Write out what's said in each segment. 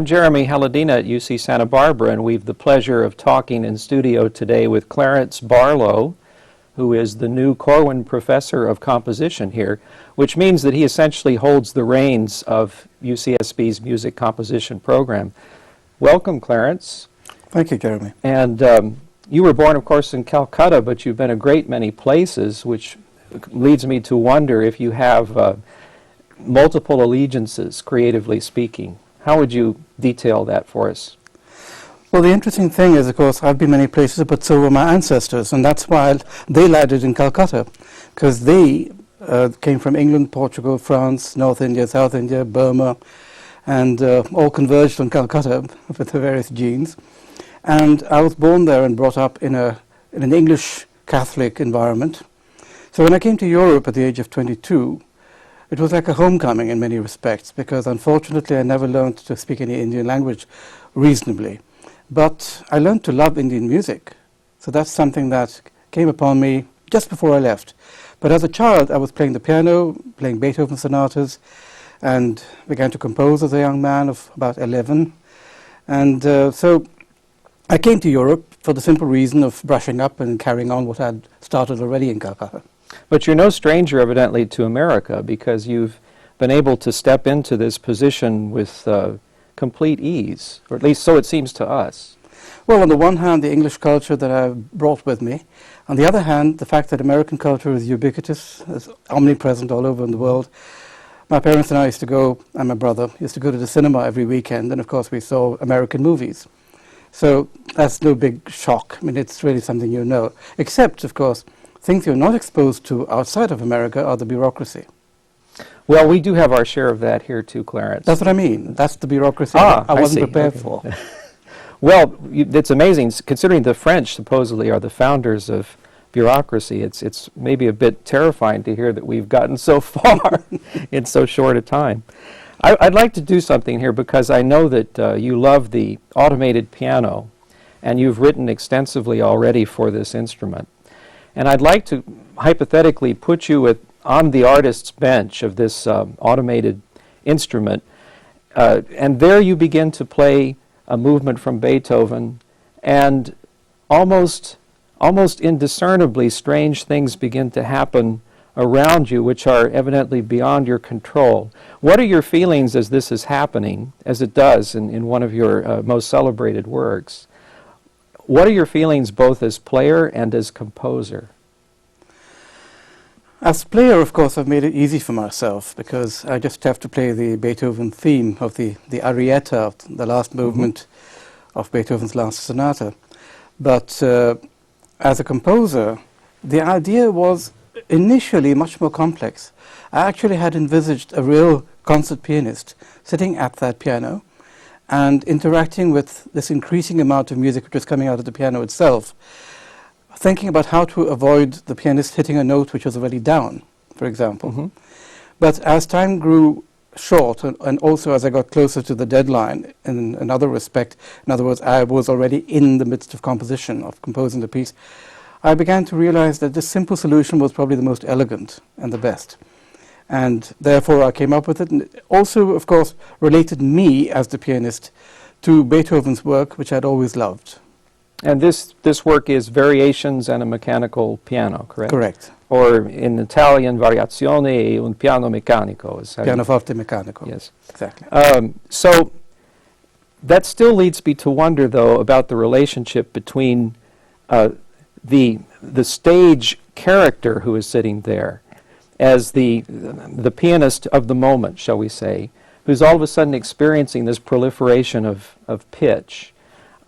I'm Jeremy Haladina at UC Santa Barbara, and we've the pleasure of talking in studio today with Clarence Barlow, who is the new Corwin Professor of Composition here, which means that he essentially holds the reins of UCSB's music composition program. Welcome, Clarence. Thank you, Jeremy. And you were born, of course, in Calcutta, but you've been a great many places, which leads me to wonder if you have multiple allegiances, creatively speaking. How would you detail that for us? Well, the interesting thing is, of course, I've been many places, but so were my ancestors, and that's why they landed in Calcutta, because they came from England, Portugal, France, North India, South India, Burma, and all converged on Calcutta with the various genes. And I was born there and brought up in an English Catholic environment. So when I came to Europe at the age of 22, it was like a homecoming in many respects, because unfortunately I never learned to speak any Indian language reasonably. But I learned to love Indian music. So that's something that came upon me just before I left. But as a child, I was playing the piano, playing Beethoven sonatas, and began to compose as a young man of about 11. And so I came to Europe for the simple reason of brushing up and carrying on what I'd started already in Calcutta. But you're no stranger, evidently, to America, because you've been able to step into this position with complete ease, or at least so it seems to us. Well, on the one hand, the English culture that I've brought with me. On the other hand, the fact that American culture is ubiquitous, is omnipresent all over in the world. My parents and I used to go, and my brother, used to go to the cinema every weekend, and of course we saw American movies. So that's no big shock. I mean, it's really something you know. Except, of course, things you're not exposed to outside of America are the bureaucracy. Well, we do have our share of that here too, Clarence. That's what I mean. That's the bureaucracy I wasn't prepared for. Well, it's amazing, considering the French supposedly are the founders of bureaucracy. It's maybe a bit terrifying to hear that we've gotten so far in so short a time. I'd like to do something here because I know that you love the automated piano, and you've written extensively already for this instrument. And I'd like to hypothetically put you on the artist's bench of this automated instrument, and there you begin to play a movement from Beethoven, and almost indiscernibly strange things begin to happen around you, which are evidently beyond your control. What are your feelings as this is happening, as it does in one of your most celebrated works? What are your feelings both as player and as composer? As player, of course, I've made it easy for myself, because I just have to play the Beethoven theme of the arietta, the last movement of Beethoven's last sonata. But as a composer, the idea was initially much more complex. I actually had envisaged a real concert pianist sitting at that piano and interacting with this increasing amount of music which was coming out of the piano itself, thinking about how to avoid the pianist hitting a note which was already down, for example. But as time grew short, and also as I got closer to the deadline in another respect, in other words, I was already in the midst of composition, of composing the piece, I began to realize that this simple solution was probably the most elegant and the best. And therefore I came up with it, and it also, of course, related me as the pianist to Beethoven's work, which I'd always loved. And this work is Variations and a Mechanical Piano, correct? Correct. Or in Italian, Variazioni e un piano meccanico. Pianoforte meccanico. Yes. Exactly. So that still leads me to wonder, though, about the relationship between the stage character who is sitting there as the pianist of the moment, shall we say, who's all of a sudden experiencing this proliferation of pitch.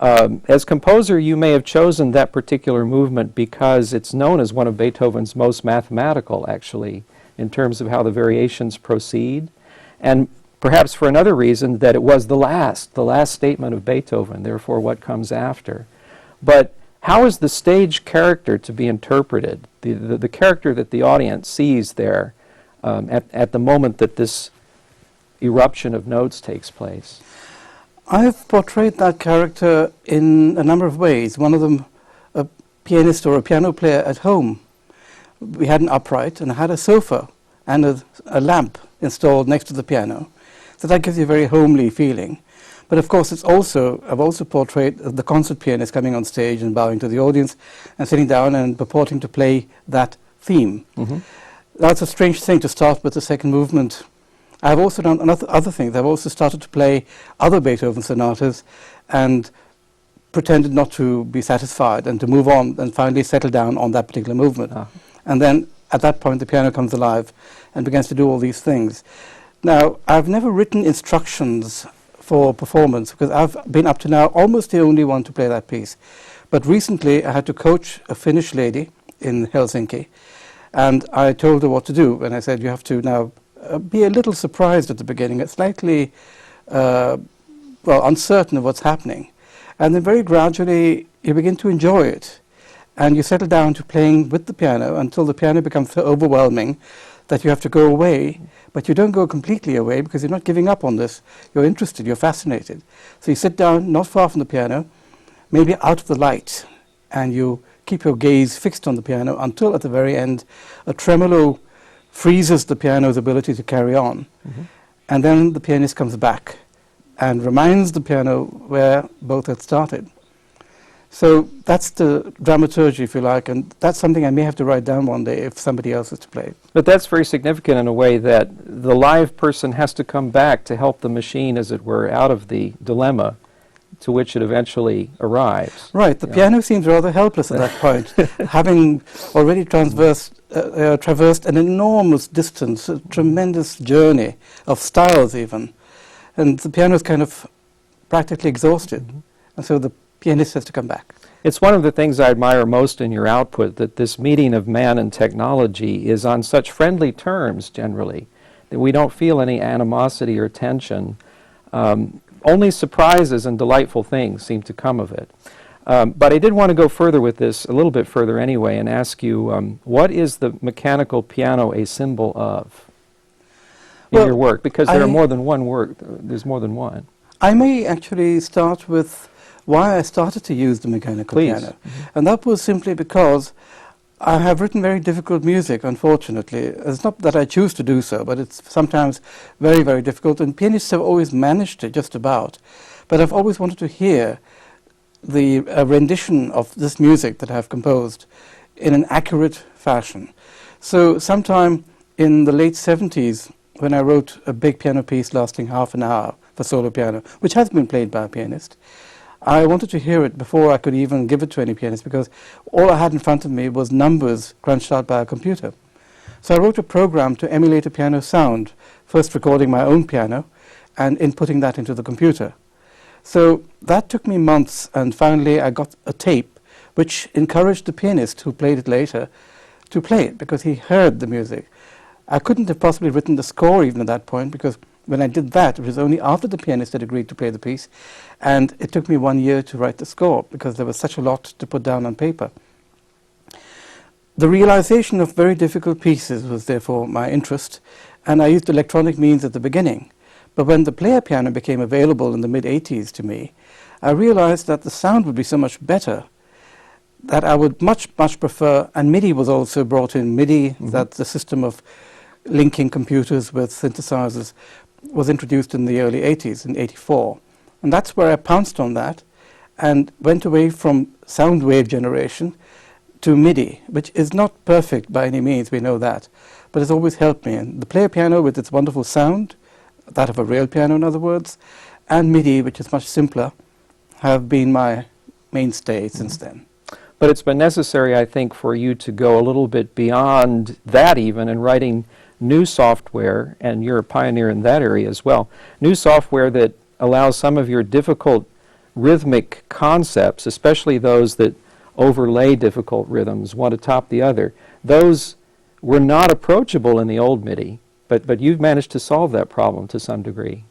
As composer, you may have chosen that particular movement because it's known as one of Beethoven's most mathematical, actually, in terms of how the variations proceed, and perhaps for another reason that it was the last statement of Beethoven, therefore what comes after. But how is the stage character to be interpreted, the character that the audience sees there at the moment that this eruption of notes takes place? I've portrayed that character in a number of ways. One of them, a pianist or a piano player at home. We had an upright and I had a sofa and a lamp installed next to the piano. So that gives you a very homely feeling. But of course, I've also portrayed the concert pianist coming on stage and bowing to the audience and sitting down and purporting to play that theme. Mm-hmm. That's a strange thing to start with the second movement. I've also done other things. I've also started to play other Beethoven sonatas and pretended not to be satisfied and to move on and finally settle down on that particular movement. Ah. And then at that point the piano comes alive and begins to do all these things. Now, I've never written instructions for performance because I've been up to now almost the only one to play that piece. But recently I had to coach a Finnish lady in Helsinki, and I told her what to do, and I said, you have to now be a little surprised at the beginning, slightly uncertain of what's happening. And then very gradually you begin to enjoy it. And you settle down to playing with the piano until the piano becomes so overwhelming that you have to go away. But you don't go completely away because you're not giving up on this. You're interested, you're fascinated. So you sit down not far from the piano, maybe out of the light, and you keep your gaze fixed on the piano until at the very end a tremolo freezes the piano's ability to carry on. Mm-hmm. And then the pianist comes back and reminds the piano where both had started. So that's the dramaturgy, if you like, and that's something I may have to write down one day if somebody else is to play it. But that's very significant in a way that the live person has to come back to help the machine, as it were, out of the dilemma to which it eventually arrives. Right, the piano seems rather helpless at that point, having already traversed an enormous distance, a tremendous journey of styles even. And the piano is kind of practically exhausted. Mm-hmm. And so the pianist has to come back. It's one of the things I admire most in your output, that this meeting of man and technology is on such friendly terms generally, that we don't feel any animosity or tension. Only surprises and delightful things seem to come of it. But I did want to go further with this, a little bit further anyway, and ask you, what is the mechanical piano a symbol of in your work? Because there are more than one work, there's more than one. I may actually start with why I started to use the mechanical piano. Mm-hmm. And that was simply because I have written very difficult music, unfortunately. It's not that I choose to do so, but it's sometimes very, very difficult. And pianists have always managed it, just about. But I've always wanted to hear the rendition of this music that I've composed in an accurate fashion. So sometime in the late 70s, when I wrote a big piano piece lasting half an hour for solo piano, which has been played by a pianist, I wanted to hear it before I could even give it to any pianist, because all I had in front of me was numbers crunched out by a computer. So I wrote a program to emulate a piano sound, first recording my own piano and inputting that into the computer. So that took me months, and finally I got a tape which encouraged the pianist who played it later to play it, because he heard the music. I couldn't have possibly written the score even at that point, because when I did that, it was only after the pianist had agreed to play the piece, and it took me 1 year to write the score, because there was such a lot to put down on paper. The realization of very difficult pieces was therefore my interest, and I used electronic means at the beginning. But when the player piano became available in the mid-80s to me, I realized that the sound would be so much better that I would much, much prefer, and MIDI was also brought in. MIDI, mm-hmm. That's the system of linking computers with synthesizers, was introduced in the early 80s, in 84. And that's where I pounced on that and went away from sound wave generation to MIDI, which is not perfect by any means, we know that, but it's always helped me. And the player piano with its wonderful sound, that of a real piano in other words, and MIDI, which is much simpler, have been my mainstay since then. But it's been necessary, I think, for you to go a little bit beyond that even in writing new software, and you're a pioneer in that area as well, new software that allows some of your difficult rhythmic concepts, especially those that overlay difficult rhythms, one atop the other. Those were not approachable in the old MIDI, but you've managed to solve that problem to some degree.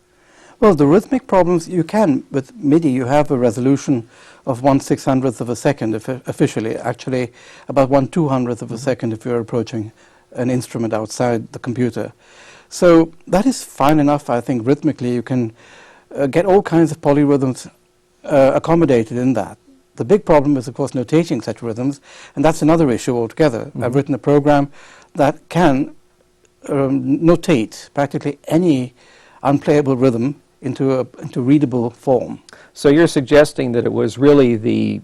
Well, the rhythmic problems you can. With MIDI, you have a resolution of 1/600th of a second officially, actually about 1/200th of a second if you're approaching an instrument outside the computer. So that is fine enough, I think, rhythmically. You can get all kinds of polyrhythms accommodated in that. The big problem is, of course, notating such rhythms, and that's another issue altogether. Mm-hmm. I've written a program that can notate practically any unplayable rhythm into readable form. So you're suggesting that it was really the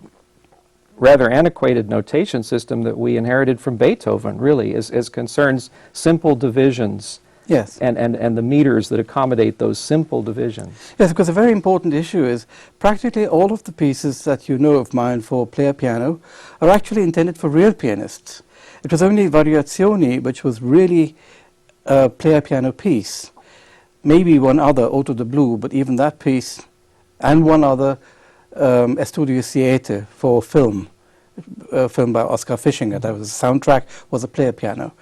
rather antiquated notation system that we inherited from Beethoven, really, as concerns simple divisions. Yes. And the meters that accommodate those simple divisions. Yes, because a very important issue is practically all of the pieces that you know of mine for player piano are actually intended for real pianists. It was only Variazioni which was really a player piano piece. Maybe one other, Auto de Blue, but even that piece, and one other, Estudio Siete for film by Oscar Fischinger. That was a soundtrack, was a player piano.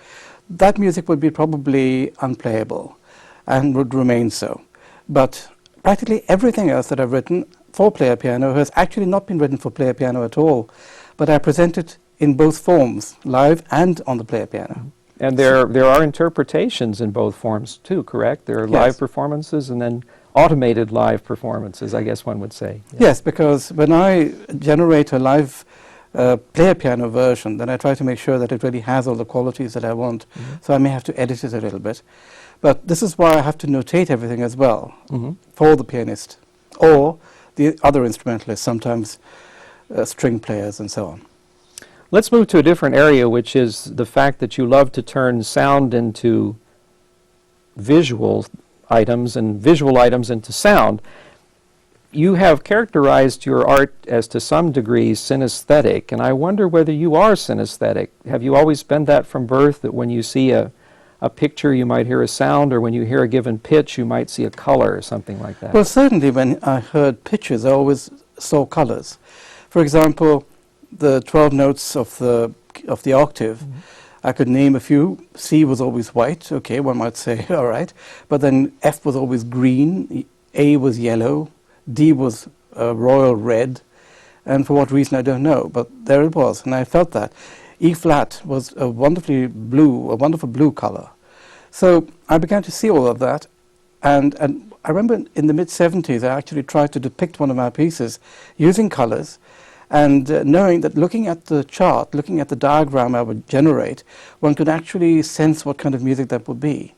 That music would be probably unplayable and would remain so. But practically everything else that I've written for player piano has actually not been written for player piano at all, but I present it in both forms, live and on the player piano. And there are interpretations in both forms too, correct? There are live performances and then automated live performances, I guess one would say. Yes, because when I generate a live player piano version, then I try to make sure that it really has all the qualities that I want. So I may have to edit it a little bit. But this is why I have to notate everything as well for the pianist or the other instrumentalists, sometimes string players and so on. Let's move to a different area, which is the fact that you love to turn sound into visual items and visual items into sound. You have characterized your art as to some degree synesthetic, and I wonder whether you are synesthetic. Have you always been that from birth, that when you see a picture you might hear a sound, or when you hear a given pitch you might see a color or something like that? Well, certainly when I heard pitches I always saw colors. For example, the 12 notes of the octave, I could name a few. C was always white, okay, one might say, all right. But then F was always green, A was yellow, D was royal red, and for what reason I don't know, but there it was, and I felt that. E flat was a wonderful blue color. So I began to see all of that, and I remember in the mid-70s I actually tried to depict one of my pieces using colors, and knowing that looking at the chart, looking at the diagram I would generate, one could actually sense what kind of music that would be.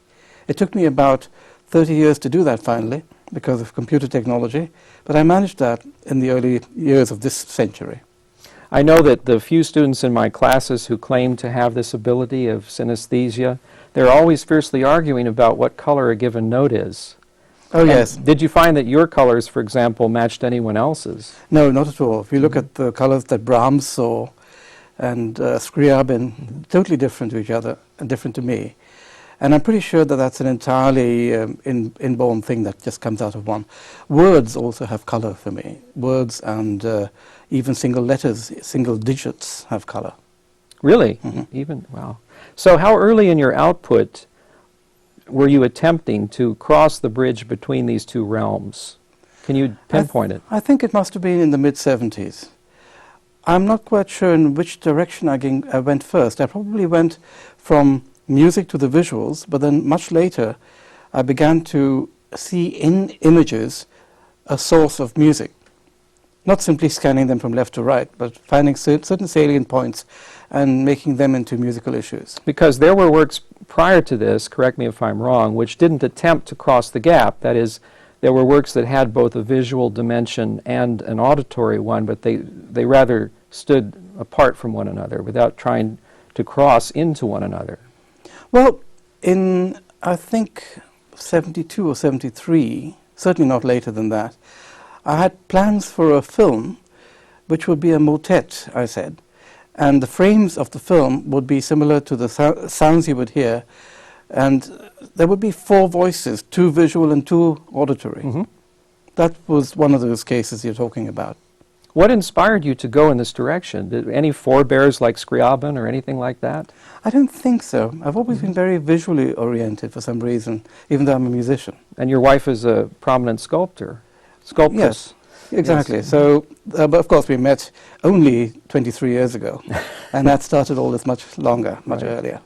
It took me about 30 years to do that finally, because of computer technology, but I managed that in the early years of this century. I know that the few students in my classes who claim to have this ability of synesthesia, they're always fiercely arguing about what color a given note is. Oh, yes. Did you find that your colors, for example, matched anyone else's? No, not at all. If you look at the colors that Brahms saw and Scriabin, totally different to each other and different to me. And I'm pretty sure that that's an entirely inborn thing that just comes out of one. Words also have color for me. Words and even single letters, single digits have color. Really? Even? Wow. So how early in your output were you attempting to cross the bridge between these two realms? Can you pinpoint it? I think it must have been in the mid-70s. I'm not quite sure in which direction I went first. I probably went from music to the visuals, but then much later I began to see in images a source of music. Not simply scanning them from left to right, but finding certain salient points and making them into musical issues. Because there were works prior to this, correct me if I'm wrong, which didn't attempt to cross the gap. That is, there were works that had both a visual dimension and an auditory one, but they rather stood apart from one another without trying to cross into one another. Well, in, I think, 72 or 73, certainly not later than that, I had plans for a film which would be a motet, I said. And the frames of the film would be similar to the sounds you would hear. And there would be 4 voices, 2 visual and 2 auditory. That was one of those cases you're talking about. What inspired you to go in this direction? Did any forebears like Scriabin or anything like that? I don't think so. I've always been very visually oriented for some reason, even though I'm a musician. And your wife is a prominent sculptor. Sculptress. Yes, exactly. Yes. So, but of course we met only 23 years ago, and that started all this much longer, much earlier.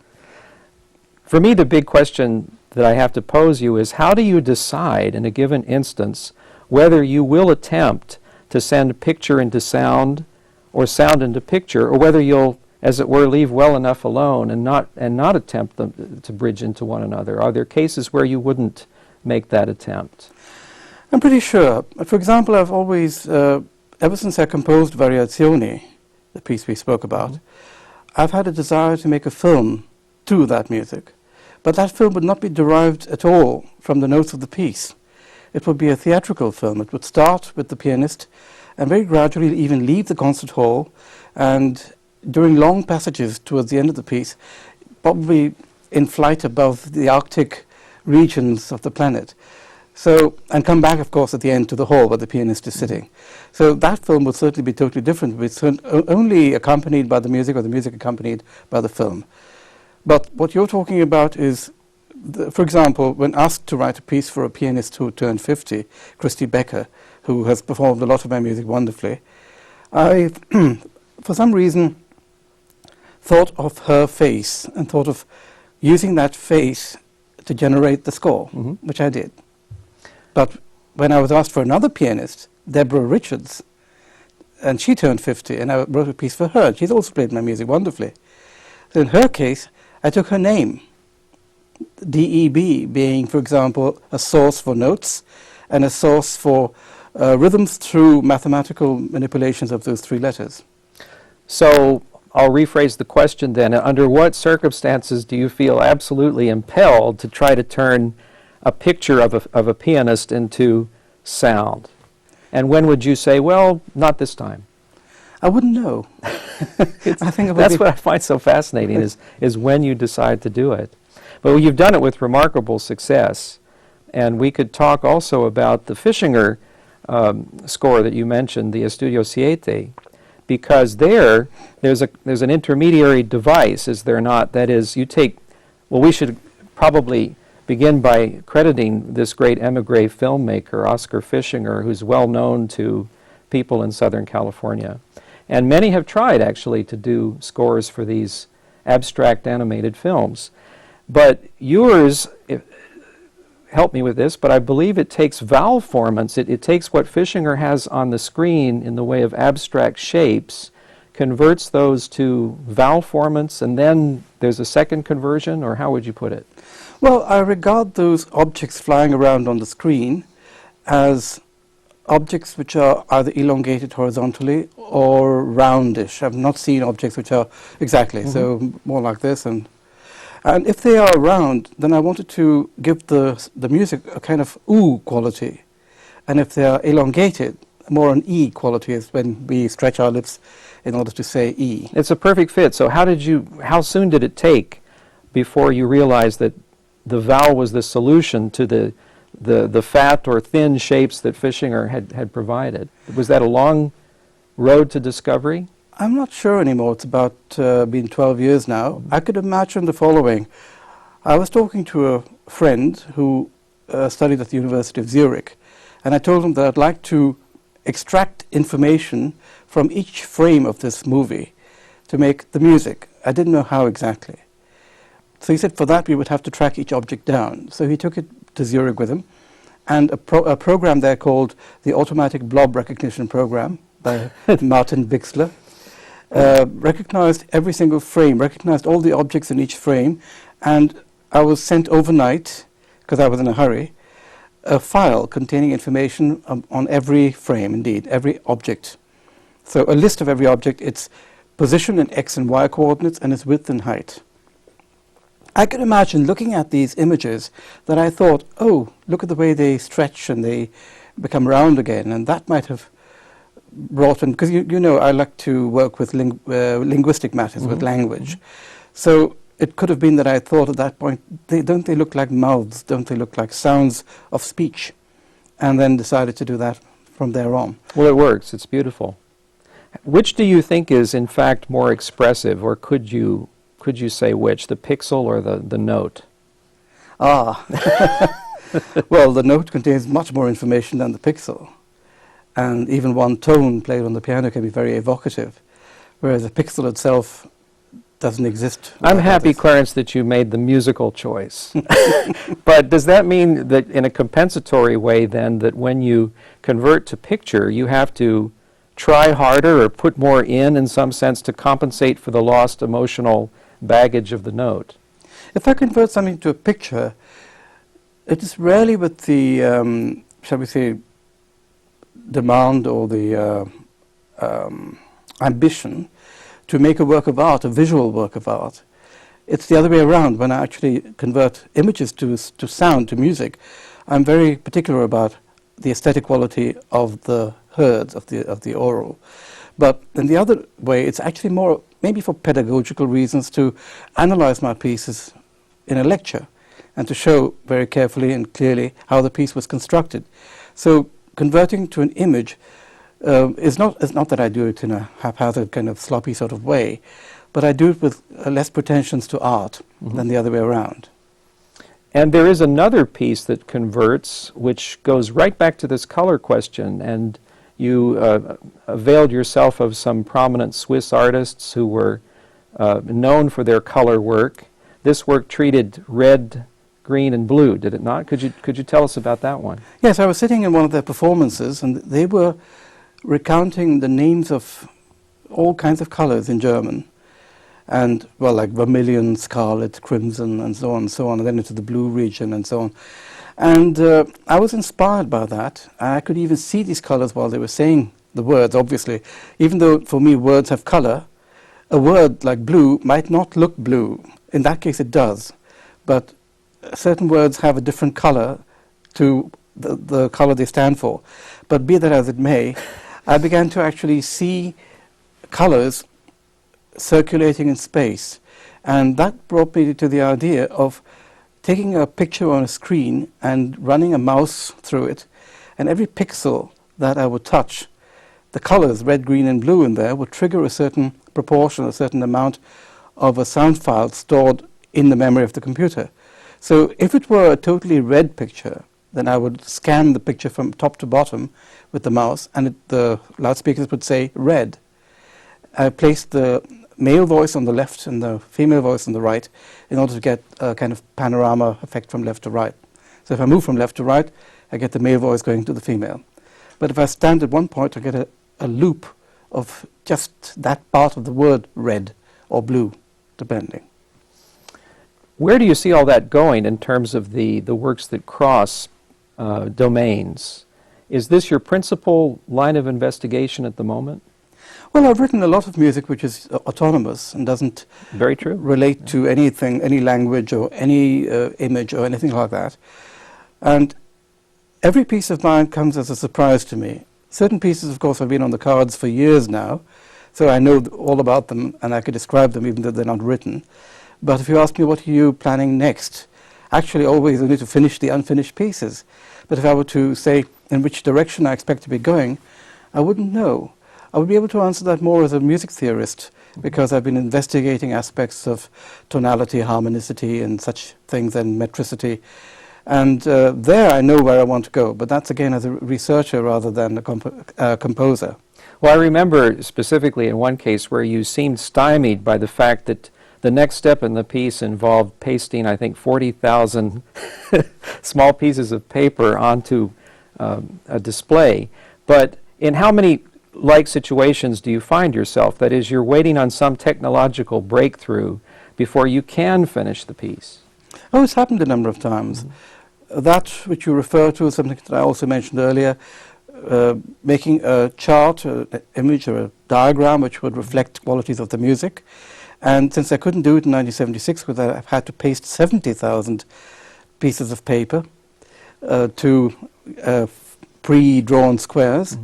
For me, the big question that I have to pose you is, how do you decide in a given instance whether you will attempt to send picture into sound or sound into picture, or whether you'll, as it were, leave well enough alone and not attempt them to bridge into one another? Are there cases where you wouldn't make that attempt? I'm pretty sure. For example, I've always, ever since I composed Variazioni, the piece we spoke about, I've had a desire to make a film to that music. But that film would not be derived at all from the notes of the piece. It would be a theatrical film. It would start with the pianist and very gradually even leave the concert hall, and during long passages towards the end of the piece, probably in flight above the Arctic regions of the planet. So, and come back, of course, at the end to the hall where the pianist is sitting. So that film would certainly be totally different. It's only accompanied by the music, or the music accompanied by the film. But what you're talking about is, for example, when asked to write a piece for a pianist who turned 50, Christy Becker, who has performed a lot of my music wonderfully, I, for some reason, thought of her face and thought of using that face to generate the score, which I did. But when I was asked for another pianist, Deborah Richards, and she turned 50, and I wrote a piece for her. She's also played my music wonderfully. So in her case, I took her name, DEB being, for example, a source for notes and a source for rhythms through mathematical manipulations of those three letters. So I'll rephrase the question then. Under what circumstances do you feel absolutely impelled to try to turn a picture of a pianist into sound? And when would you say, well, not this time? I wouldn't know. I think that's what I find so fascinating is when you decide to do it. But you've done it with remarkable success. And we could talk also about the Fischinger score that you mentioned, the Estudio Siete, because there's an intermediary device, is there not? That is, you take, well, we should probably begin by crediting this great émigré filmmaker, Oskar Fischinger, who's well known to people in Southern California. And many have tried, actually, to do scores for these abstract animated films. But yours, help me with this, but I believe it takes vowel formants. It takes what Fischinger has on the screen in the way of abstract shapes, converts those to vowel formants, and then there's a second conversion, or how would you put it? Well, I regard those objects flying around on the screen as objects which are either elongated horizontally or roundish. I've not seen objects which are exactly, so more like this. And if they are round, then I wanted to give the music a kind of ooh quality. And if they are elongated, more an E quality, is when we stretch our lips in order to say E. It's a perfect fit. So how soon did it take before you realized that the vowel was the solution to the fat or thin shapes that Fischinger had provided? Was that a long road to discovery? I'm not sure anymore. It's about been 12 years now. I could imagine the following. I was talking to a friend who studied at the University of Zurich, and I told him that I'd like to extract information from each frame of this movie to make the music. I didn't know how exactly. So he said for that we would have to track each object down. So he took it to Zurich with him, and a program there called the Automatic Blob Recognition Program by Martin Bixler recognized every single frame, recognized all the objects in each frame, and I was sent overnight, because I was in a hurry, a file containing information on every frame, indeed, every object. So a list of every object, its position in X and Y coordinates, and its width and height. I could imagine looking at these images that I thought, oh, look at the way they stretch and they become round again, and that might have brought in, because you know I like to work with linguistic matters, with language. So it could have been that I thought at that point, don't they look like mouths, don't they look like sounds of speech? And then decided to do that from there on. Well, it works. It's beautiful. Which do you think is, in fact, more expressive, or could you say which, the pixel or the note? Ah, well, the note contains much more information than the pixel. And even one tone played on the piano can be very evocative, whereas the pixel itself doesn't exist. I'm happy, Clarence, that you made the musical choice. But does that mean that in a compensatory way, then, that when you convert to picture, you have to try harder or put more in some sense, to compensate for the lost emotional baggage of the note? If I convert something to a picture, it is rarely with the shall we say, demand or the ambition to make a work of art, a visual work of art. It's the other way around. When I actually convert images to sound, to music, I'm very particular about the aesthetic quality of the heard, of the oral. But in the other way, it's actually more maybe for pedagogical reasons to analyze my pieces in a lecture and to show very carefully and clearly how the piece was constructed. So converting to an image is not that I do it in a haphazard kind of sloppy sort of way, but I do it with less pretensions to art than the other way around. And there is another piece that converts, which goes right back to this color question, and you availed yourself of some prominent Swiss artists who were known for their color work. This work treated red, green, and blue, did it not? Could you tell us about that one? Yes, I was sitting in one of their performances, and they were recounting the names of all kinds of colors in German. And, well, like vermilion, scarlet, crimson, and so on, and then into the blue region, and so on. And I was inspired by that. I could even see these colors while they were saying the words, obviously. Even though, for me, words have color, a word like blue might not look blue. In that case, it does. But certain words have a different color to the color they stand for. But be that as it may, I began to actually see colors circulating in space, and that brought me to the idea of taking a picture on a screen and running a mouse through it, and every pixel that I would touch, the colors red, green, and blue in there would trigger a certain proportion, a certain amount of a sound file stored in the memory of the computer. So if it were a totally red picture, then I would scan the picture from top to bottom with the mouse, and the loudspeakers would say red. I placed the male voice on the left and the female voice on the right in order to get a kind of panorama effect from left to right. So if I move from left to right, I get the male voice going to the female. But if I stand at one point, I get a loop of just that part of the word red or blue, depending. Where do you see all that going in terms of the works that cross domains? Is this your principal line of investigation at the moment? Well, I've written a lot of music which is autonomous and doesn't Very true. relate to anything, any language or any image or anything like that. And every piece of mine comes as a surprise to me. Certain pieces, of course, have been on the cards for years now, so I know all about them and I could describe them even though they're not written. But if you ask me what are you planning next, actually always I need to finish the unfinished pieces. But if I were to say in which direction I expect to be going, I wouldn't know. I would be able to answer that more as a music theorist, because I've been investigating aspects of tonality, harmonicity, and such things, and metricity. And there I know where I want to go, but that's again as a researcher rather than a composer. Well, I remember specifically in one case where you seemed stymied by the fact that the next step in the piece involved pasting, I think, 40,000 small pieces of paper onto a display. But in how many like situations do you find yourself? That is, you're waiting on some technological breakthrough before you can finish the piece. Oh, it's happened a number of times. That which you refer to is something that I also mentioned earlier, making a chart, an image or a diagram which would reflect qualities of the music. And since I couldn't do it in 1976 because I had to paste 70,000 pieces of paper to pre-drawn squares,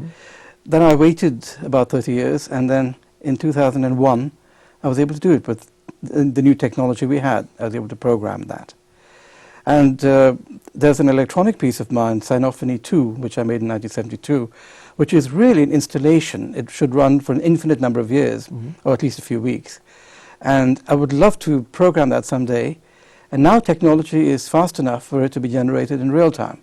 then I waited about 30 years, and then in 2001 I was able to do it with the new technology we had. I was able to program that. And there's an electronic piece of mine, Synesthesia 2, which I made in 1972, which is really an installation. It should run for an infinite number of years, or at least a few weeks. And I would love to program that someday. And now technology is fast enough for it to be generated in real time.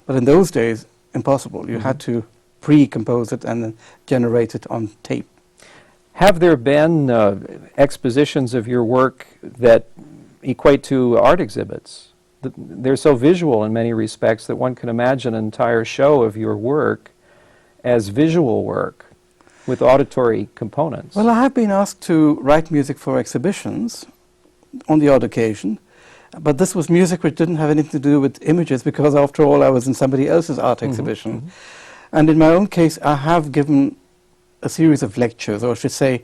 But in those days, impossible. You had to pre-compose it and then generate it on tape. Have there been expositions of your work that equate to art exhibits? They're so visual in many respects that one can imagine an entire show of your work as visual work with auditory components. Well, I have been asked to write music for exhibitions on the odd occasion, But this was music which didn't have anything to do with images, because after all, I was in somebody else's art exhibition. And in my own case, I have given a series of lectures, or I should say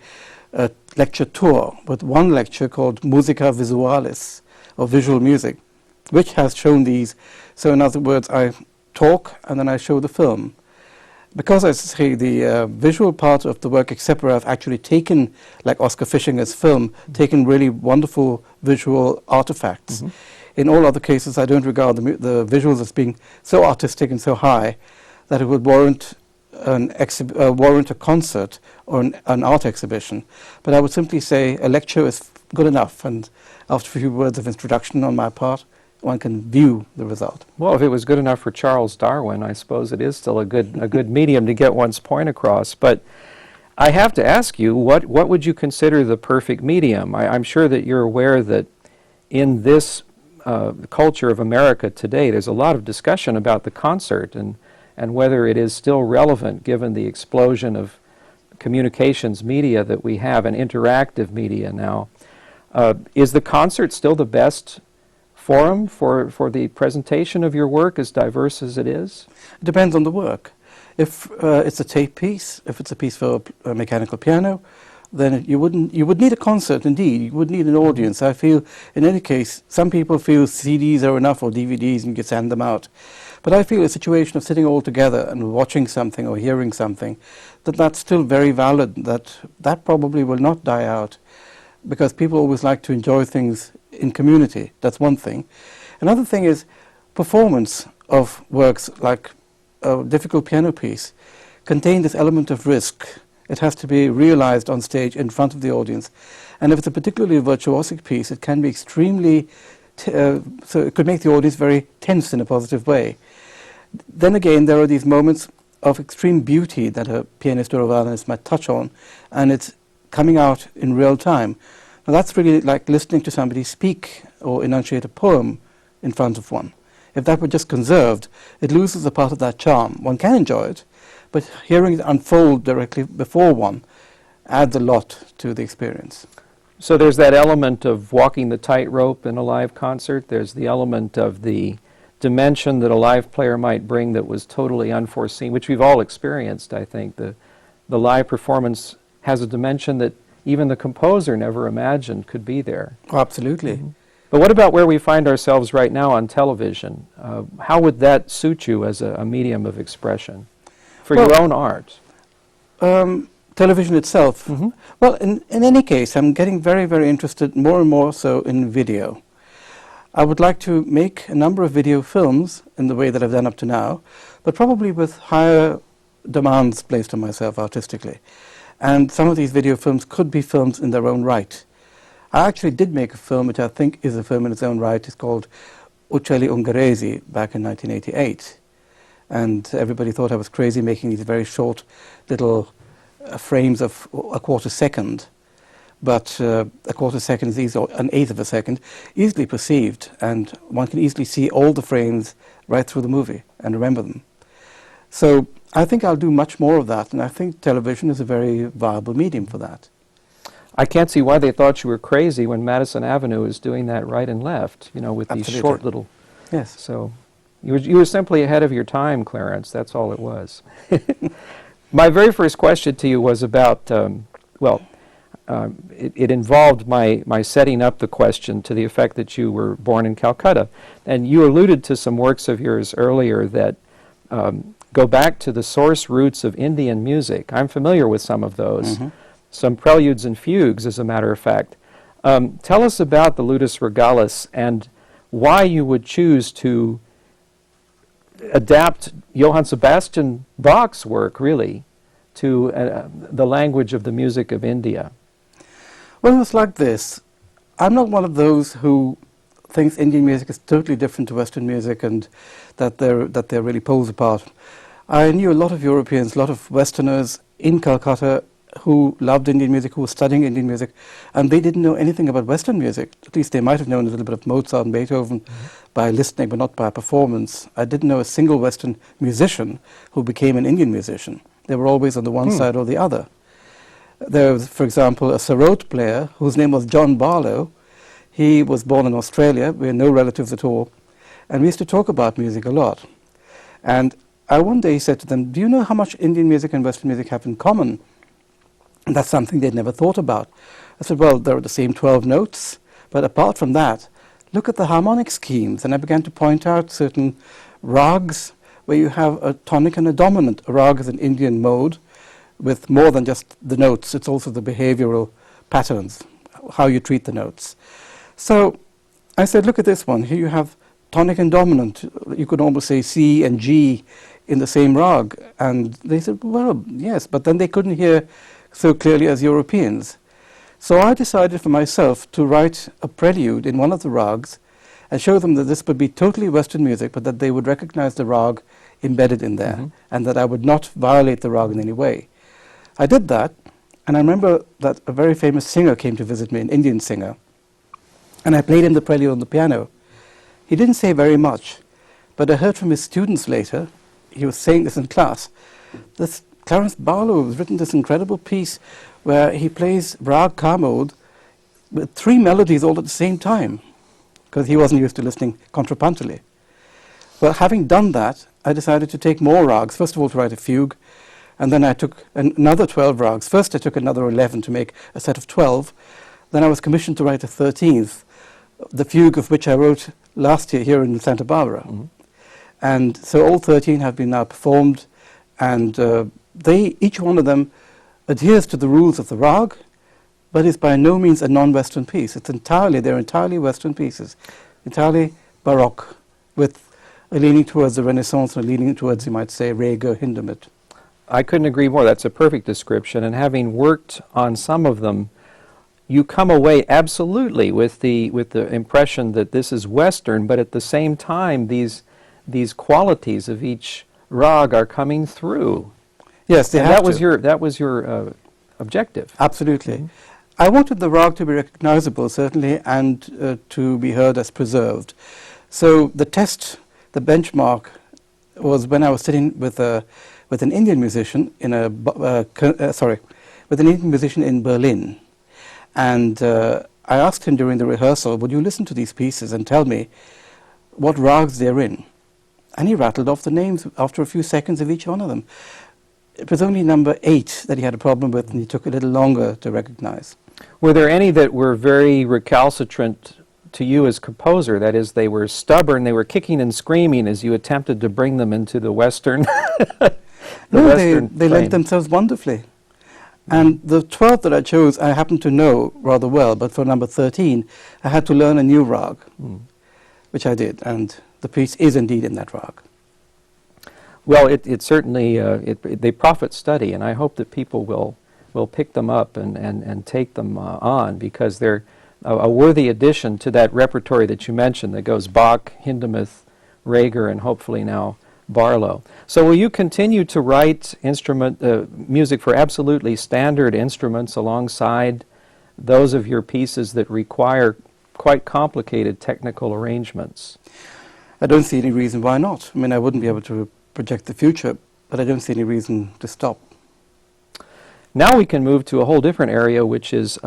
a lecture tour, with one lecture called Musica Visualis, or visual music, which has shown these. So in other words, I talk and then I show the film. Because I say the visual part of the work, except where I've actually taken, like Oscar Fishinger's film, taken really wonderful visual artifacts. In all other cases, I don't regard the visuals as being so artistic and so high that it would warrant warrant a concert or an art exhibition. But I would simply say a lecture is good enough, and after a few words of introduction on my part, one can view the result. Well, if it was good enough for Charles Darwin, I suppose it is still a good medium to get one's point across. But I have to ask you, what would you consider the perfect medium? I'm sure that you're aware that in this culture of America today, there's a lot of discussion about the concert and whether it is still relevant given the explosion of communications media that we have, and interactive media now. Is the concert still the best forum for the presentation of your work, as diverse as it is? It depends on the work. If it's a tape piece, if it's a piece for a mechanical piano, then you would need a concert indeed. You would need an audience. I feel, in any case, some people feel CDs are enough, or DVDs, and you send them out. But I feel a situation of sitting all together and watching something or hearing something, that's still very valid, that probably will not die out, because people always like to enjoy things in community. That's one thing. Another thing is performance of works like a difficult piano piece contain this element of risk. It has to be realized on stage in front of the audience. And if it's a particularly virtuosic piece, it can be extremely, so it could make the audience very tense in a positive way. Then again, there are these moments of extreme beauty that a pianist or a violinist might touch on, and it's coming out in real time. Now that's really like listening to somebody speak or enunciate a poem in front of one. If that were just conserved, it loses a part of that charm. One can enjoy it, but hearing it unfold directly before one adds a lot to the experience. So there's that element of walking the tightrope in a live concert. There's the element of the dimension that a live player might bring that was totally unforeseen, which we've all experienced, I think. The live performance has a dimension that even the composer never imagined could be there. Oh, absolutely. But what about where we find ourselves right now on television? How would that suit you as a medium of expression for your own art? Television itself. Well, in any case, I'm getting very, very interested more and more so in video. I would like to make a number of video films in the way that I've done up to now, but probably with higher demands placed on myself artistically. And some of these video films could be films in their own right. I actually did make a film which I think is a film in its own right. It's called Uccelli Ungheresi back in 1988. And everybody thought I was crazy making these very short little frames of a quarter second. But a quarter second is easy, or an eighth of a second, easily perceived, and one can easily see all the frames right through the movie and remember them. So I think I'll do much more of that, and I think television is a very viable medium for that. I can't see why they thought you were crazy when Madison Avenue is doing that right and left, you know, with these short little... Yes. So you were simply ahead of your time, Clarence. That's all it was. My very first question to you was about, it involved my setting up the question to the effect that you were born in Calcutta. And you alluded to some works of yours earlier that go back to the source roots of Indian music. I'm familiar with some of those. Some preludes and fugues, as a matter of fact. Tell us about the Ludus Regalis and why you would choose to adapt Johann Sebastian Bach's work, really, to the language of the music of India. Well, it's like this. I'm not one of those who thinks Indian music is totally different to Western music and that they're really poles apart. I knew a lot of Europeans, a lot of Westerners in Calcutta who loved Indian music, who were studying Indian music, and they didn't know anything about Western music. At least they might have known a little bit of Mozart and Beethoven by listening, but not by performance. I didn't know a single Western musician who became an Indian musician. They were always on the one side or the other. There was, for example, a sarod player whose name was John Barlow. He was born in Australia. We're no relatives at all. And we used to talk about music a lot. And one day said to them, do you know how much Indian music and Western music have in common? And that's something they'd never thought about. I said, well, there are the same 12 notes, but apart from that, look at the harmonic schemes. And I began to point out certain rags where you have a tonic and a dominant. A rag is an Indian mode with more than just the notes. It's also the behavioral patterns, how you treat the notes. So I said, look at this one. Here you have tonic and dominant. You could almost say C and G in the same rag. And they said, well, yes, but then they couldn't hear so clearly as Europeans. So I decided for myself to write a prelude in one of the rags and show them that this would be totally Western music, but that they would recognize the rag embedded in there, and that I would not violate the rag in any way. I did that, and I remember that a very famous singer came to visit me, an Indian singer, and I played him the prelude on the piano. He didn't say very much, but I heard from his students later, he was saying this in class, this Clarence Barlow has written this incredible piece where he plays rag ka mode with 3 melodies all at the same time, because he wasn't used to listening contrapuntally. Well, having done that, I decided to take more rags. First of all, to write a fugue, and then I took another 12 rags. First, I took another 11 to make a set of 12. Then I was commissioned to write a 13th, the fugue of which I wrote last year here in Santa Barbara. And so all 13 have been now performed, and each one of them adheres to the rules of the rag, but is by no means a non-Western piece. They're entirely Western pieces, entirely Baroque, with a leaning towards the Renaissance and a leaning towards, you might say, Rega, Hindemith. I couldn't agree more. That's a perfect description. And having worked on some of them, you come away absolutely with the impression that this is Western, but at the same time, these qualities of each rag are coming through. Yes, they and have that was your objective. Absolutely. I wanted the rag to be recognizable, certainly, and to be heard as preserved. So the test, the benchmark, was when I was sitting with an Indian musician in with an Indian musician in Berlin, and I asked him during the rehearsal, "Would you listen to these pieces and tell me what rags they're in?" And he rattled off the names after a few seconds of each one of them. It was only number 8 that he had a problem with, and he took a little longer to recognize. Were there any that were very recalcitrant to you as composer? That is, they were stubborn, they were kicking and screaming as you attempted to bring them into the Western No, they lent themselves wonderfully. And the 12 that I chose, I happened to know rather well, but for number 13, I had to learn a new rag, which I did, and the piece is indeed in that rag. Well, it certainly, they profit study, and I hope that people will pick them up and take them on, because they're a worthy addition to that repertory that you mentioned that goes Bach, Hindemith, Reger, and hopefully now Barlow. So will you continue to write music for absolutely standard instruments alongside those of your pieces that require quite complicated technical arrangements? I don't see any reason why not. I mean, I wouldn't be able to project the future, but I don't see any reason to stop. Now we can move to a whole different area, which is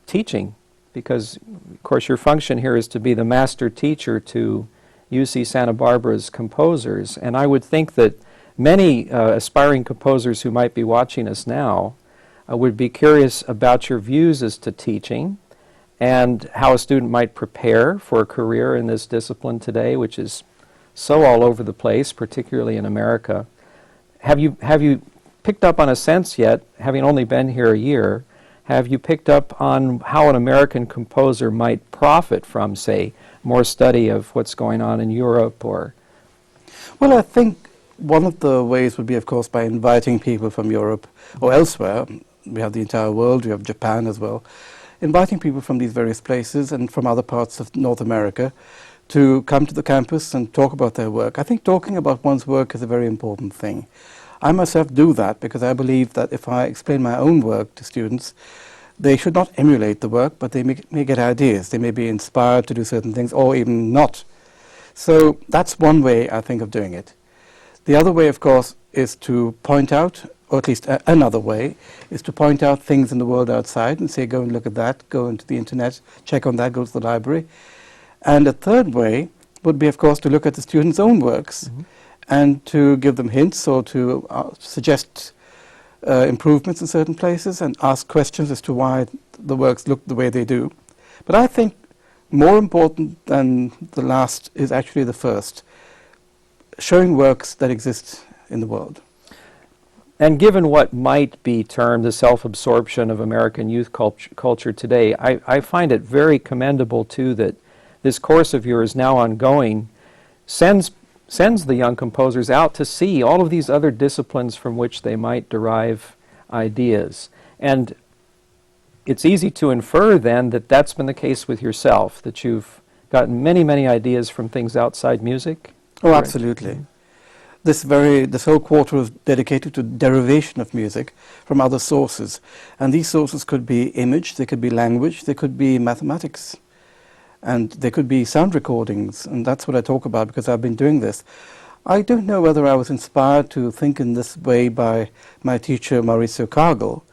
teaching, because, of course, your function here is to be the master teacher to UC Santa Barbara's composers, and I would think that many aspiring composers who might be watching us now would be curious about your views as to teaching and how a student might prepare for a career in this discipline today, which is so all over the place, particularly in America. Have you picked up on a sense yet, having only been here a year, have you picked up on how an American composer might profit from, say, more study of what's going on in Europe? Or? Well, I think one of the ways would be, of course, by inviting people from Europe or elsewhere. We have the entire world, we have Japan as well. Inviting people from these various places and from other parts of North America to come to the campus and talk about their work. I think talking about one's work is a very important thing. I myself do that because I believe that if I explain my own work to students, they should not emulate the work, but they may get ideas. They may be inspired to do certain things, or even not. So that's one way, I think, of doing it. The other way, of course, is to point out or at least another way, is to point out things in the world outside and say, go and look at that, go into the internet, check on that, go to the library. And a third way would be, of course, to look at the students' own works and to give them hints or to suggest improvements in certain places and ask questions as to why the works look the way they do. But I think more important than the last is actually the first, showing works that exist in the world. And given what might be termed the self-absorption of American youth culture today, I find it very commendable, too, that this course of yours, now ongoing, sends the young composers out to see all of these other disciplines from which they might derive ideas. And it's easy to infer, then, that that's been the case with yourself, that you've gotten many, many ideas from things outside music? Oh, absolutely. This whole quarter is dedicated to derivation of music from other sources. And these sources could be image, they could be language, they could be mathematics, and they could be sound recordings. And that's what I talk about because I've been doing this. I don't know whether I was inspired to think in this way by my teacher, Mauricio Cargill,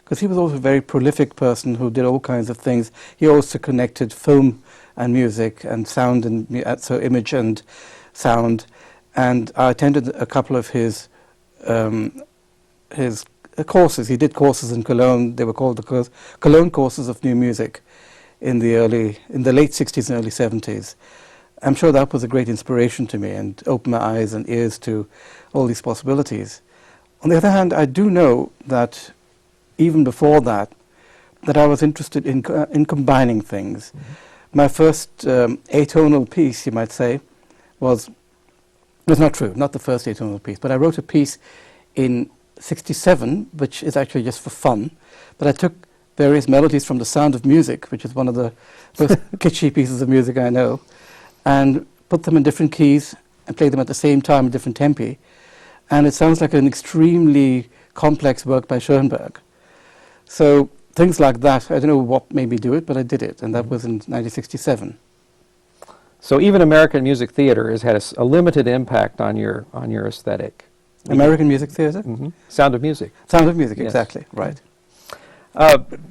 because he was also a very prolific person who did all kinds of things. He also connected film and music and sound, and so image and sound. And I attended a couple of his courses. He did courses in Cologne. They were called the Cologne courses of new music in the late 60s and early 70s. I'm sure that was a great inspiration to me and opened my eyes and ears to all these possibilities. On the other hand, I do know that even before that I was interested in combining things. My first atonal piece, you might say, was not true, not the first atonal piece, but I wrote a piece in 67, which is actually just for fun, but I took various melodies from The Sound of Music, which is one of the most kitschy pieces of music I know, and put them in different keys and played them at the same time in different tempi, and it sounds like an extremely complex work by Schoenberg. So things like that, I don't know what made me do it, but I did it, and that was in 1967. So even American music theater has had a limited impact on your aesthetic. American music theater? Sound of Music. Sound of Music, Yes. exactly, right.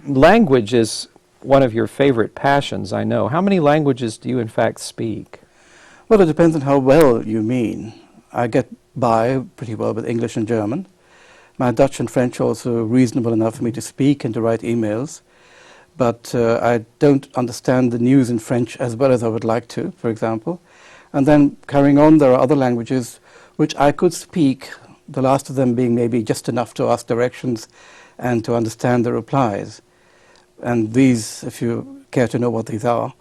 Language is one of your favorite passions, I know. How many languages do you in fact speak? Well, it depends on how well you mean. I get by pretty well with English and German. My Dutch and French are also reasonable enough for me to speak and to write emails. But I don't understand the news in French as well as I would like to, for example. And then carrying on, there are other languages which I could speak, the last of them being maybe just enough to ask directions and to understand the replies. And these, if you care to know what these are,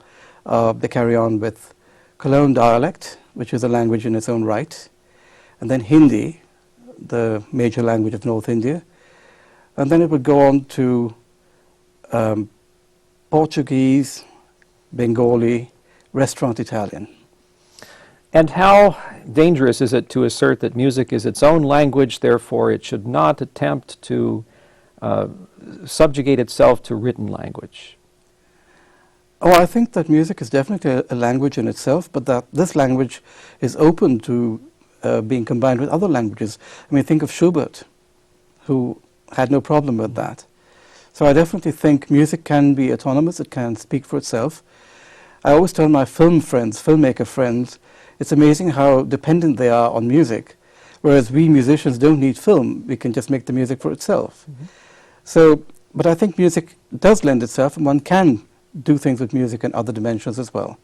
they carry on with Cologne dialect, which is a language in its own right, and then Hindi, the major language of North India. And then it would go on to Portuguese, Bengali, restaurant Italian. And how dangerous is it to assert that music is its own language, therefore it should not attempt to subjugate itself to written language? Oh, I think that music is definitely a language in itself, but that this language is open to being combined with other languages. I mean, think of Schubert, who had no problem with that. So I definitely think music can be autonomous, it can speak for itself. I always tell my filmmaker friends, it's amazing how dependent they are on music, whereas we musicians don't need film, we can just make the music for itself. So, but I think music does lend itself, and one can do things with music in other dimensions as well.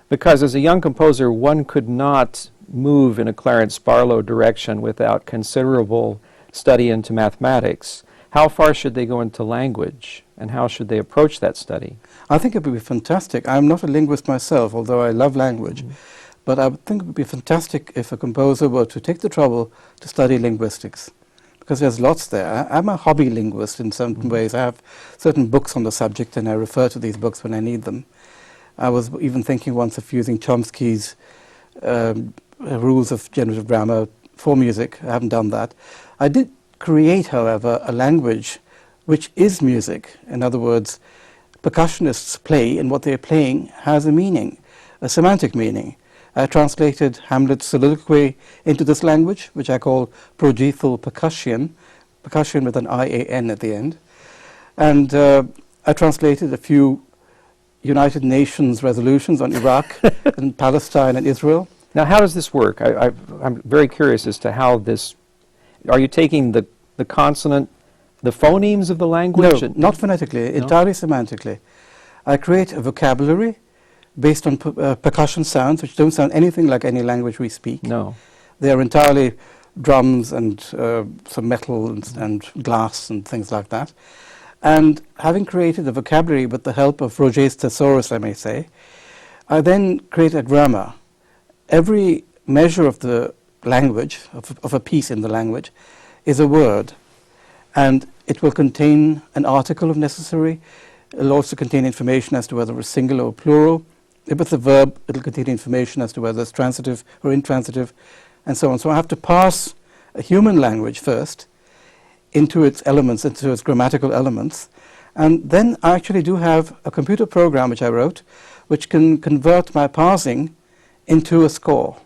Because as a young composer, one could not move in a Clarence Barlow direction without considerable study into mathematics. How far should they go into language, and how should they approach that study? I think it would be fantastic. I'm not a linguist myself, although I love language, but I would think it would be fantastic if a composer were to take the trouble to study linguistics, because there's lots there. I'm a hobby linguist in certain ways. I have certain books on the subject, and I refer to these books when I need them. I was even thinking once of using Chomsky's rules of generative grammar for music. I haven't done that. I did create, however, a language which is music. In other words, percussionists play, and what they're playing has a meaning, a semantic meaning. I translated Hamlet's soliloquy into this language, which I call progethal percussion, percussion with an IAN at the end. And I translated a few United Nations resolutions on Iraq and Palestine and Israel. Now, how does this work? I'm very curious as to how this... Are you taking the consonant, the phonemes of the language? No, not phonetically, entirely semantically. I create a vocabulary based on percussion sounds, which don't sound anything like any language we speak. No. They are entirely drums and some metal and glass and things like that. And having created a vocabulary with the help of Roget's thesaurus, I may say, I then create a grammar. Every measure of the language, of a piece in the language, is a word. And it will contain an article if necessary. It will also contain information as to whether it's singular or plural. If it's a verb, it will contain information as to whether it's transitive or intransitive, and so on. So I have to pass a human language first into its elements, into its grammatical elements. And then I actually do have a computer program which I wrote, which can convert my parsing into a score.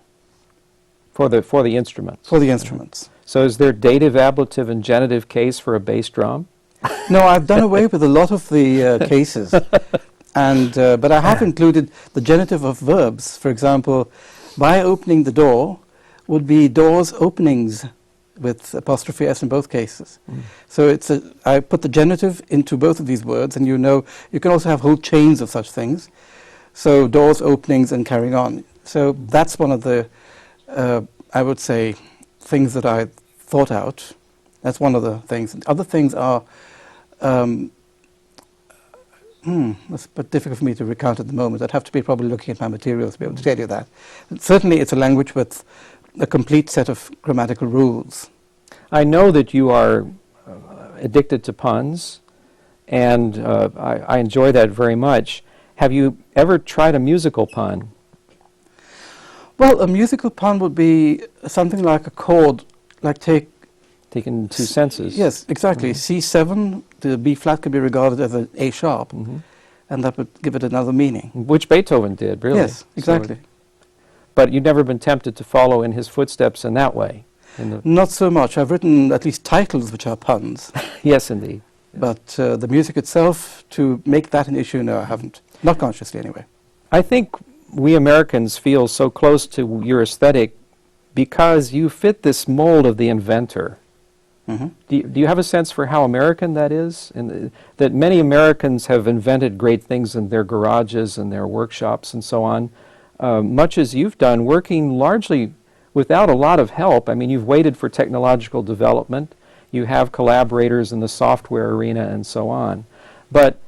For the instruments? For the instruments. So is there dative, ablative, and genitive case for a bass drum? No, I've done away with a lot of the cases. And but I have included the genitive of verbs. For example, by opening the door would be doors openings with apostrophe S in both cases. So I put the genitive into both of these words, and you can also have whole chains of such things. So doors, openings, and carrying on. So that's one of the, I would say, things that I thought out. That's one of the things. And other things are, it's a bit difficult for me to recount at the moment. I'd have to be probably looking at my materials to be able to tell you that. Certainly it's a language with a complete set of grammatical rules. I know that you are addicted to puns, and I enjoy that very much. Have you ever tried a musical pun? Well, a musical pun would be something like a chord, like taken two senses. Yes, exactly. C7, the B flat could be regarded as an A sharp, and that would give it another meaning. Which Beethoven did, really. Yes, exactly. But you've never been tempted to follow in his footsteps in that way? Not so much. I've written at least titles which are puns. Yes, indeed. But the music itself, to make that an issue, no, I haven't. Not consciously, anyway. I think we Americans feel so close to your aesthetic because you fit this mold of the inventor. Do you have a sense for how American that is? And that many Americans have invented great things in their garages and their workshops and so on, much as you've done, working largely without a lot of help. I mean, you've waited for technological development. You have collaborators in the software arena and so on. But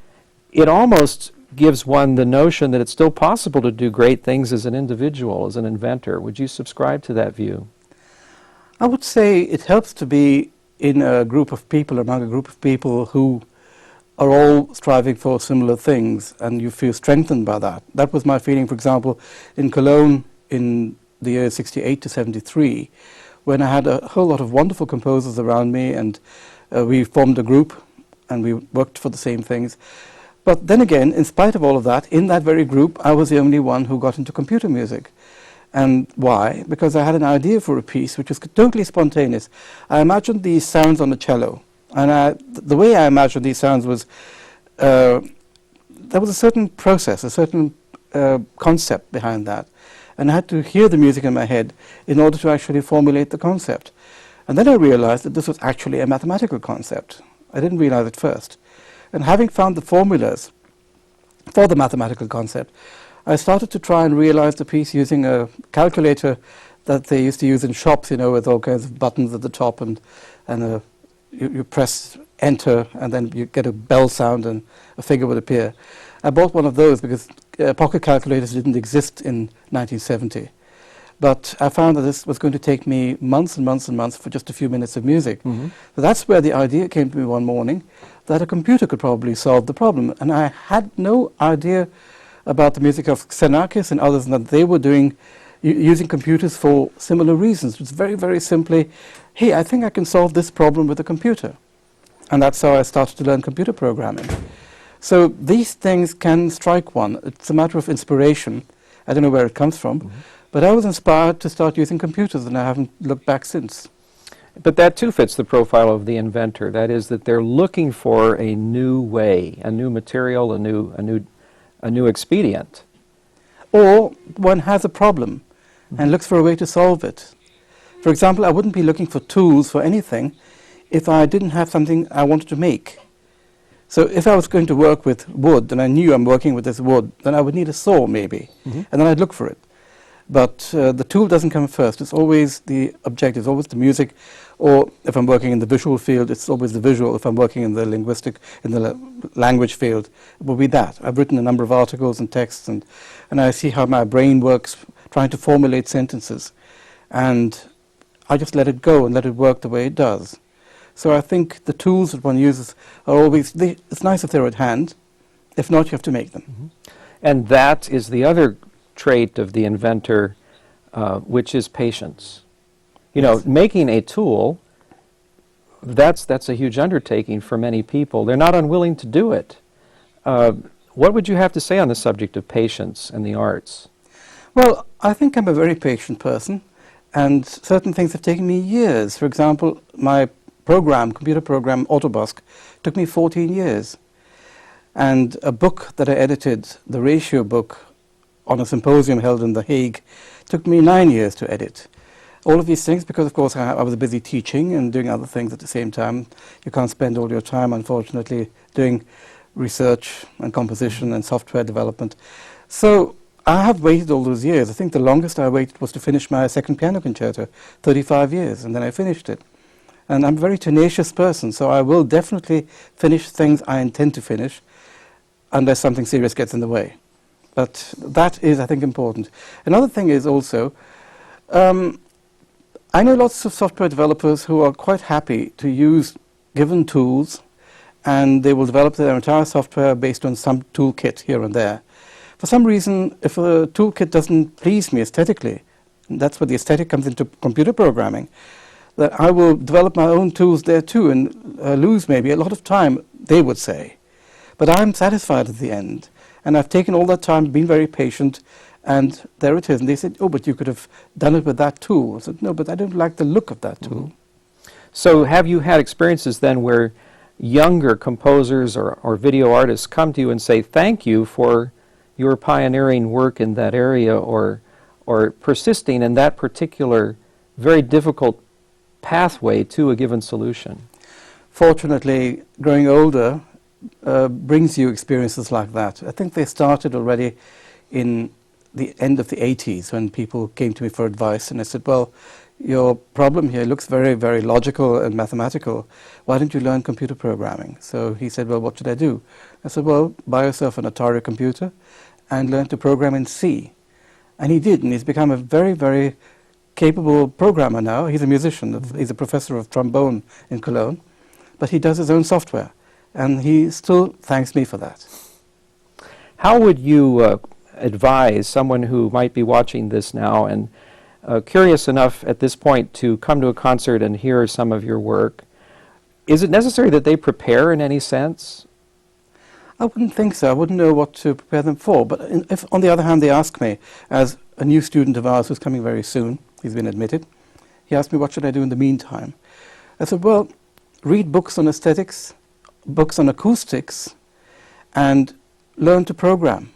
it almost gives one the notion that it's still possible to do great things as an individual, as an inventor. Would you subscribe to that view? I would say it helps to be in a group of people, among a group of people who are all striving for similar things, and you feel strengthened by that. That was my feeling, for example, in Cologne in the years 68 to 73, when I had a whole lot of wonderful composers around me, and we formed a group, and we worked for the same things. But then again, in spite of all of that, in that very group, I was the only one who got into computer music. And why? Because I had an idea for a piece which was totally spontaneous. I imagined these sounds on the cello. And the way I imagined these sounds was, there was a certain process, a certain concept behind that. And I had to hear the music in my head in order to actually formulate the concept. And then I realized that this was actually a mathematical concept. I didn't realize it first. And having found the formulas for the mathematical concept, I started to try and realize the piece using a calculator that they used to use in shops, with all kinds of buttons at the top, and you press enter, and then you get a bell sound and a figure would appear. I bought one of those because pocket calculators didn't exist in 1970. But I found that this was going to take me months and months and months for just a few minutes of music. So that's where the idea came to me one morning, that a computer could probably solve the problem. And I had no idea about the music of Xenakis and others, and that they were using computers for similar reasons. It was very, very simply, hey, I think I can solve this problem with a computer. And that's how I started to learn computer programming. So these things can strike one. It's a matter of inspiration. I don't know where it comes from. But I was inspired to start using computers, and I haven't looked back since. But that too fits the profile of the inventor. That is, that they're looking for a new way, a new material, a new expedient. Or one has a problem and looks for a way to solve it. For example, I wouldn't be looking for tools for anything if I didn't have something I wanted to make. So if I was going to work with wood and I knew I'm working with this wood, then I would need a saw maybe, and then I'd look for it. But the tool doesn't come first. It's always the objective, it's always the music, or if I'm working in the visual field, it's always the visual. If I'm working in the language field, it will be that. I've written a number of articles and texts, and I see how my brain works trying to formulate sentences. And I just let it go and let it work the way it does. So I think the tools that one uses are always, it's nice if they're at hand. If not, you have to make them. And that is the other trait of the inventor, which is patience. You know, making a tool, that's a huge undertaking for many people. They're not unwilling to do it. What would you have to say on the subject of patience and the arts? Well, I think I'm a very patient person, and certain things have taken me years. For example, my computer program, Autobusk, took me 14 years. And a book that I edited, the ratio book, on a symposium held in The Hague, took me 9 years to edit. All of these things because, of course, I was busy teaching and doing other things at the same time. You can't spend all your time, unfortunately, doing research and composition and software development. So I have waited all those years. I think the longest I waited was to finish my second piano concerto, 35 years, and then I finished it. And I'm a very tenacious person, so I will definitely finish things I intend to finish unless something serious gets in the way. But that is, I think, important. Another thing is also, I know lots of software developers who are quite happy to use given tools, and they will develop their entire software based on some toolkit here and there. For some reason, if a toolkit doesn't please me aesthetically, and that's where the aesthetic comes into computer programming, that I will develop my own tools there too and lose maybe a lot of time, they would say. But I'm satisfied at the end. And I've taken all that time, been very patient, and there it is. And they said, oh, but you could have done it with that tool. I said, no, but I don't like the look of that tool. So have you had experiences then where younger composers or video artists come to you and say, thank you for your pioneering work in that area, or persisting in that particular very difficult pathway to a given solution? Fortunately, growing older brings you experiences like that. I think they started already in the end of the 80s when people came to me for advice, and I said, well, your problem here looks very, very logical and mathematical. Why don't you learn computer programming? So he said, well, what should I do? I said, well, buy yourself an Atari computer and learn to program in C. And he did, and he's become a very, very capable programmer now. He's a musician. He's a professor of trombone in Cologne, but he does his own software, and he still thanks me for that. How would you advise someone who might be watching this now and curious enough at this point to come to a concert and hear some of your work? Is it necessary that they prepare in any sense? I wouldn't think so. I wouldn't know what to prepare them for. But if, on the other hand, they ask me, as a new student of ours who's coming very soon, he's been admitted, he asked me, what should I do in the meantime? I said, well, read books on aesthetics, books on acoustics, and learn to program,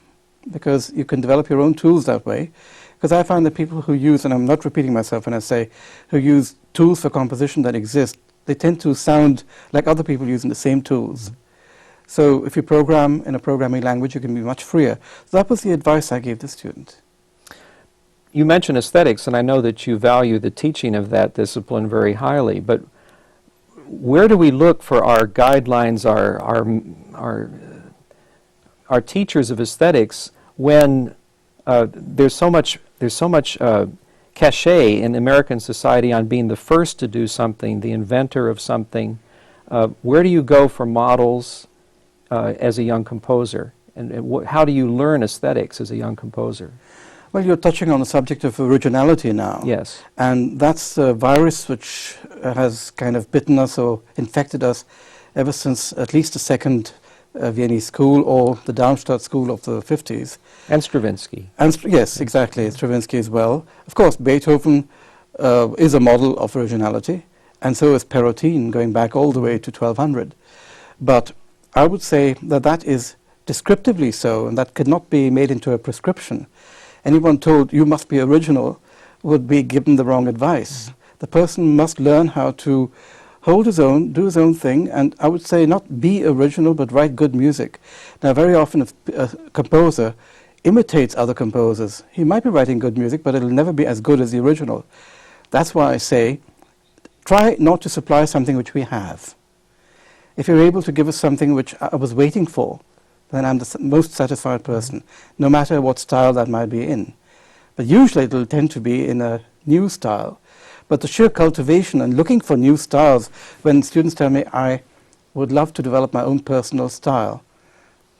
because you can develop your own tools that way. Because I find that people who use, and I'm not repeating myself when I say, who use tools for composition that exist, they tend to sound like other people using the same tools. So if you program in a programming language, you can be much freer. So that was the advice I gave the student. You mentioned aesthetics, and I know that you value the teaching of that discipline very highly, but where do we look for our guidelines, our teachers of aesthetics, when there's so much cachet in American society on being the first to do something, the inventor of something? Where do you go for models as a young composer? And how do you learn aesthetics as a young composer? Well, you're touching on the subject of originality now. Yes. And that's a virus which has kind of bitten us or infected us ever since at least the second Viennese school or the Darmstadt school of the 50s. And Stravinsky. And yes, exactly, Stravinsky as well. Of course, Beethoven is a model of originality, and so is Perrotin, going back all the way to 1200. But I would say that that is descriptively so, and that could not be made into a prescription. Anyone told you must be original would be given the wrong advice. The person must learn how to hold his own, do his own thing, and I would say not be original, but write good music. Now, very often a composer imitates other composers. He might be writing good music, but it'll never be as good as the original. That's why I say, try not to supply something which we have. If you're able to give us something which I was waiting for, then I'm the most satisfied person, no matter what style that might be in. But usually it'll tend to be in a new style. But the sheer cultivation and looking for new styles, when students tell me I would love to develop my own personal style,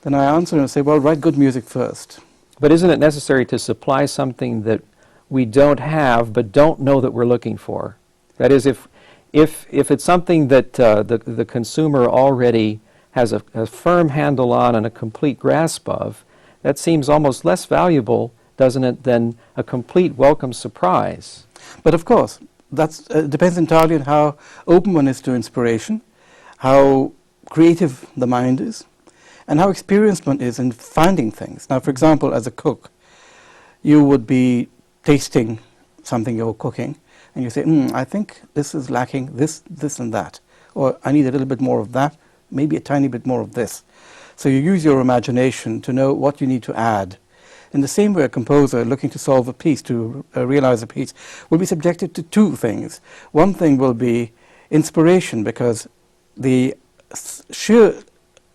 then I answer and say, well, write good music first. But isn't it necessary to supply something that we don't have but don't know that we're looking for? That is, if it's something that the consumer already has a firm handle on and a complete grasp of, that seems almost less valuable, doesn't it, than a complete welcome surprise? But of course, that depends entirely on how open one is to inspiration, how creative the mind is, and how experienced one is in finding things. Now, for example, as a cook, you would be tasting something you're cooking, and you say, I think this is lacking this, and that. Or I need a little bit more of that, maybe a tiny bit more of this. So you use your imagination to know what you need to add. In the same way, a composer looking to solve a piece, to realize a piece, will be subjected to two things. One thing will be inspiration, because the sheer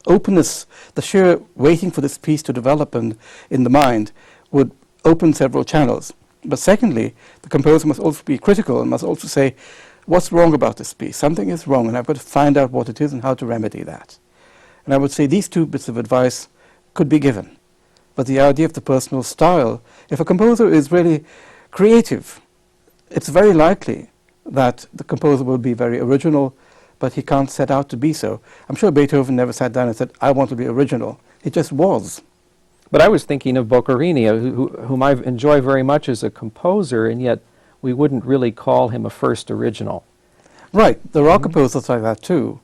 openness, the sheer waiting for this piece to develop in the mind would open several channels. But secondly, the composer must also be critical and must also say, what's wrong about this piece? Something is wrong, and I've got to find out what it is and how to remedy that. And I would say these two bits of advice could be given. But the idea of the personal style, if a composer is really creative, it's very likely that the composer will be very original, but he can't set out to be so. I'm sure Beethoven never sat down and said, I want to be original. He just was. But I was thinking of Boccherini, whom I enjoy very much as a composer, and yet we wouldn't really call him a first original. Right. There are composers like that too.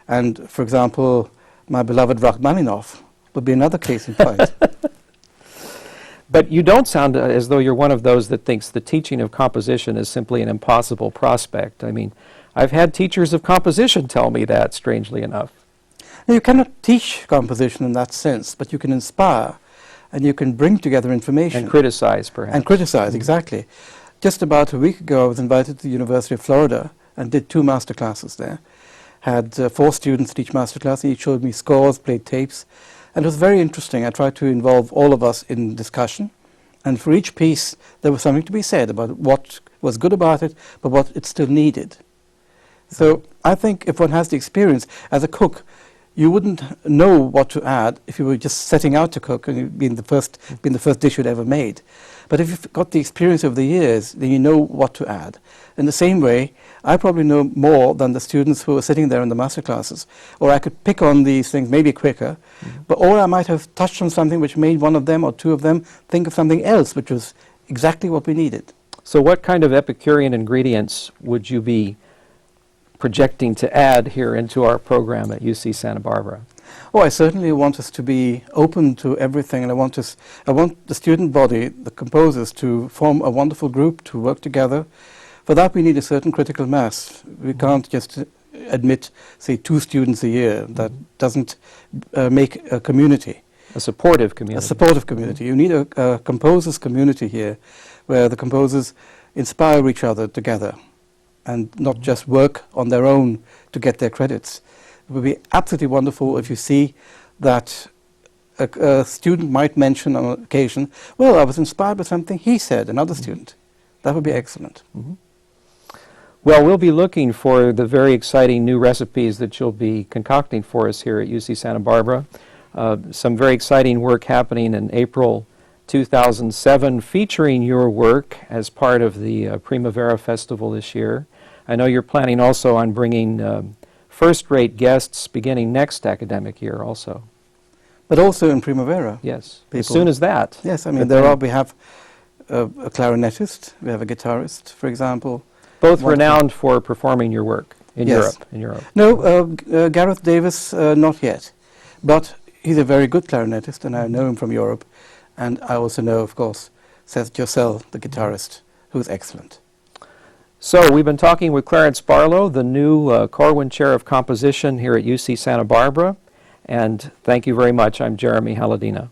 And, for example, my beloved Rachmaninoff would be another case in point. But you don't sound as though you're one of those that thinks the teaching of composition is simply an impossible prospect. I mean, I've had teachers of composition tell me that, strangely enough. Now, you cannot teach composition in that sense, but you can inspire, and you can bring together information. And criticize, perhaps. And criticize, exactly. Just about a week ago, I was invited to the University of Florida and did 2 master classes there. Had 4 students teach master class, and each showed me scores, played tapes. And it was very interesting. I tried to involve all of us in discussion. And for each piece, there was something to be said about what was good about it, but what it still needed. So I think if one has the experience, as a cook, you wouldn't know what to add if you were just setting out to cook and you'd been the first dish you'd ever made. But if you've got the experience over the years, then you know what to add. In the same way, I probably know more than the students who are sitting there in the master classes. Or I could pick on these things maybe quicker, or I might have touched on something which made one of them or 2 of them think of something else, which was exactly what we needed. So what kind of Epicurean ingredients would you be projecting to add here into our program at UC Santa Barbara? Oh, I certainly want us to be open to everything, and I want the student body, the composers, to form a wonderful group, to work together. For that, we need a certain critical mass. We can't just admit, say, 2 students a year. That doesn't make a community. A supportive community. A supportive community. You need a composers community here, where the composers inspire each other together and not just work on their own to get their credits. It would be absolutely wonderful if you see that a student might mention on occasion, well, I was inspired by something he said, another student. That would be excellent. Well, we'll be looking for the very exciting new recipes that you'll be concocting for us here at UC Santa Barbara. Some very exciting work happening in April 2007 featuring your work as part of the Primavera Festival this year. I know you're planning also on bringing first-rate guests beginning next academic year also. But also in Primavera. Yes, as soon as that. Yes, I mean, we have a clarinetist, we have a guitarist, for example, Both Wonderful. renowned for performing your work in Yes. Europe. In Europe. No, Gareth Davis, not yet. But he's a very good clarinetist, and I know him from Europe. And I also know, of course, Seth Josell, the guitarist, who's excellent. So we've been talking with Clarence Barlow, the new Corwin Chair of Composition here at UC Santa Barbara. And thank you very much. I'm Jeremy Haladina.